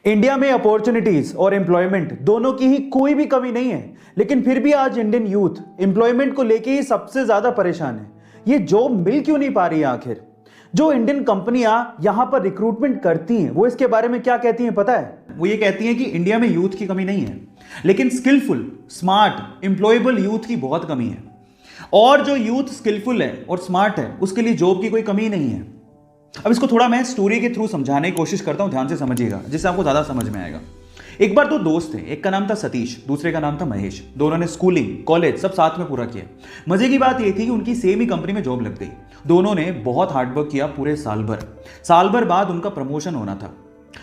India में opportunities और employment दोनों की ही कोई भी कमी नहीं है, लेकिन फिर भी आज इंडियन यूथ एम्प्लॉयमेंट को लेके ही सबसे ज्यादा परेशान है। ये जॉब मिल क्यों नहीं पा रही है आखिर? जो इंडियन कंपनियां यहां पर रिक्रूटमेंट करती हैं वो इसके बारे में क्या कहती हैं पता है? वो ये कहती हैं कि इंडिया में यूथ की कमी नहीं है, लेकिन स्किलफुल, स्मार्ट, एम्प्लॉयबल यूथ की बहुत कमी है। और जो यूथ स्किलफुल है और स्मार्ट है उसके लिए जॉब की कोई कमी नहीं है। अब इसको थोड़ा मैं स्टोरी के थ्रू समझाने की कोशिश करता हूं, ध्यान से समझिएगा जिससे आपको ज्यादा समझ में आएगा। एक बार दो दोस्त थे, एक का नाम था सतीश, दूसरे का नाम था महेश। दोनों ने स्कूलिंग, कॉलेज सब साथ में पूरा किया। मजे की बात यह थी कि उनकी सेम ही कंपनी में जॉब लग गई। दोनों ने बहुत हार्डवर्क किया पूरे साल भर बाद उनका प्रमोशन होना था।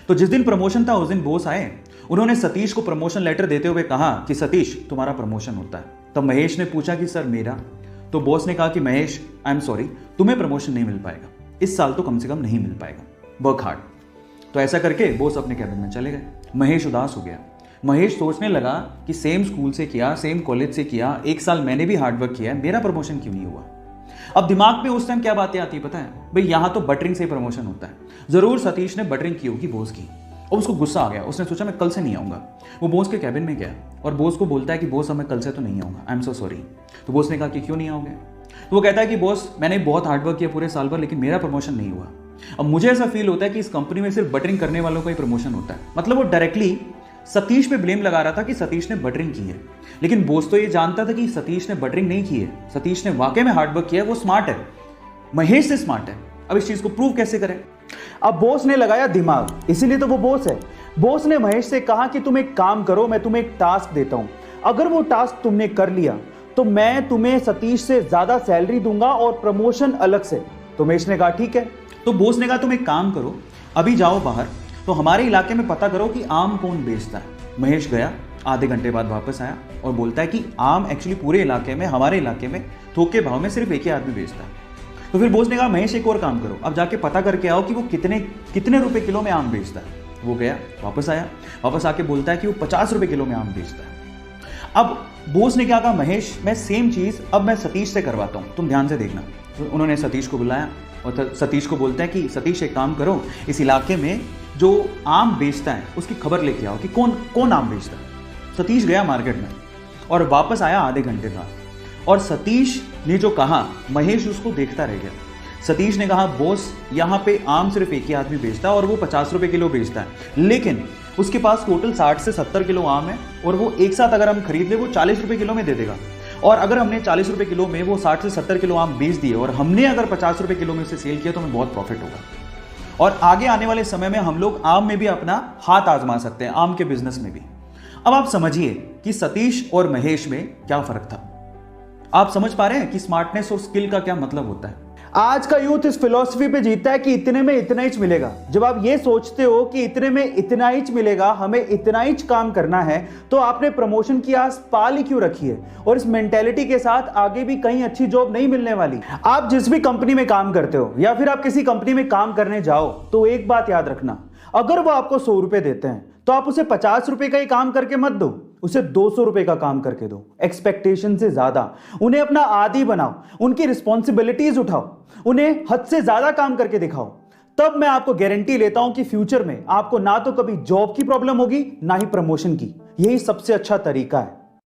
तो जिस दिन प्रमोशन था उस दिन बॉस आए। उन्होंने सतीश को प्रमोशन लेटर देते हुए कहा कि सतीश तुम्हारा प्रमोशन होता है। तब महेश ने पूछा कि सर मेरा? तो बॉस ने कहा कि महेश आई एम सॉरी, तुम्हें प्रमोशन नहीं मिल पाएगा, इस साल तो कम से कम नहीं मिल पाएगा, वर्क हार्ड। तो ऐसा करके बॉस अपने कैबिन में चले गए। महेश उदास हो गया। महेश सोचने लगा कि सेम स्कूल से किया, सेम कॉलेज से किया, एक साल मैंने भी हार्डवर्क किया है, मेरा प्रमोशन क्यों नहीं हुआ? अब दिमाग में उस टाइम क्या बातें आती है पता है? भाई यहां तो बटरिंग से प्रमोशन होता है, जरूर सतीश ने बटरिंग की होगी बॉस की। और उसको गुस्सा आ गया। उसने सोचा मैं कल से नहीं आऊंगा। वो बॉस के कैबिन में गया और बॉस को बोलता है कि बॉस अब मैं कल से तो नहीं आऊंगा, आई एम सो सॉरी। तो बॉस ने कहा कि क्यों नहीं आओगे? तो वो कहता है कि बॉस मैंने बहुत हार्डवर्क किया पूरे साल भर, लेकिन मेरा प्रमोशन नहीं हुआ। अब मुझे ऐसा फील होता है कि इस कंपनी में सिर्फ बटरिंग करने वालों का ही प्रमोशन होता है। मतलब वो डायरेक्टली सतीश पे ब्लेम लगा रहा था कि सतीश ने बटरिंग की है, लेकिन बॉस तो ये जानता था कि सतीश ने बटरिंग नहीं की है, सतीश ने वाकई में हार्डवर्क किया है, वो स्मार्ट है, महेश से स्मार्ट है। अब इस चीज को प्रूव कैसे करें? अब बॉस ने लगाया दिमाग, इसीलिए तो वो बॉस है। बॉस ने महेश से कहा कि तुम एक काम करो, मैं तुम्हें एक टास्क देता हूं, अगर वो टास्क तुमने कर लिया तो मैं तुम्हें सतीश से ज्यादा सैलरी दूंगा और प्रमोशन अलग से। तो महेश ने कहा ठीक है। तो बॉस ने कहा तुम एक काम करो, अभी जाओ बाहर, तो हमारे इलाके में पता करो कि आम कौन बेचता है। महेश गया, आधे घंटे बाद वापस आया और बोलता है कि आम एक्चुअली पूरे इलाके में, हमारे इलाके में थोक के भाव में सिर्फ एक ही आदमी बेचता है। तो फिर बॉस ने कहा महेश एक और काम करो, अब जाके पता करके आओ कि वो कितने रुपए किलो में आम बेचता है। वो गया, वापस आया, वापस आके बोलता है कि वो 50 रुपए किलो में आम बेचता है। अब बॉस ने क्या कहा, महेश मैं सेम चीज अब मैं सतीश से करवाता हूं, तुम ध्यान से देखना। तो उन्होंने सतीश को बुलाया और सतीश को बोलता है कि सतीश एक काम करो, इस इलाके में जो आम बेचता है उसकी खबर लेके आओ कि कौन कौन आम बेचता है। सतीश गया मार्केट में और वापस आया आधे घंटे बाद, और सतीश ने जो कहा महेश उसको देखता रह गया। सतीश ने कहा बॉस यहाँ पे आम सिर्फ एक ही आदमी बेचता है और वो 50 रुपए किलो बेचता है, लेकिन उसके पास टोटल 60 से 70 किलो आम है और वो एक साथ अगर हम खरीद ले वो 40 रुपए किलो में दे देगा। और अगर हमने 40 रुपए किलो में वो 60 से 70 किलो आम बेच दिए और हमने अगर 50 रुपए किलो में उसे सेल किया तो हमें बहुत प्रॉफिट होगा। और आगे आने वाले समय में हम लोग आम में भी अपना हाथ आजमा सकते हैं, आम के बिजनेस में भी। अब आप समझिए कि सतीश और महेश में क्या फर्क था। आप समझ पा रहे हैं कि स्मार्टनेस और स्किल का क्या मतलब होता है? आज का यूथ इस फिलॉसफी पे जीता है कि इतने में इतना ही मिलेगा। जब आप ये सोचते हो कि इतने में इतना ही मिलेगा, हमें इतना ही काम करना है, तो आपने प्रमोशन की आस पाल ही क्यों रखी है? और इस मेंटेलिटी के साथ आगे भी कहीं अच्छी जॉब नहीं मिलने वाली। आप जिस भी कंपनी में काम करते हो या फिर आप किसी कंपनी में काम करने जाओ तो एक बात याद रखना, अगर वो आपको 100 रुपए देते हैं तो आप उसे 50 रुपए का ही काम करके मत दो, उसे 200 रुपए का काम करके दो। एक्सपेक्टेशन से ज्यादा उन्हें अपना आदी बनाओ, उनकी रिस्पॉन्सिबिलिटीज उठाओ, उन्हें हद से ज्यादा काम करके दिखाओ। तब मैं आपको गारंटी लेता हूं कि फ्यूचर में आपको ना तो कभी जॉब की प्रॉब्लम होगी ना ही प्रमोशन की। यही सबसे अच्छा तरीका है।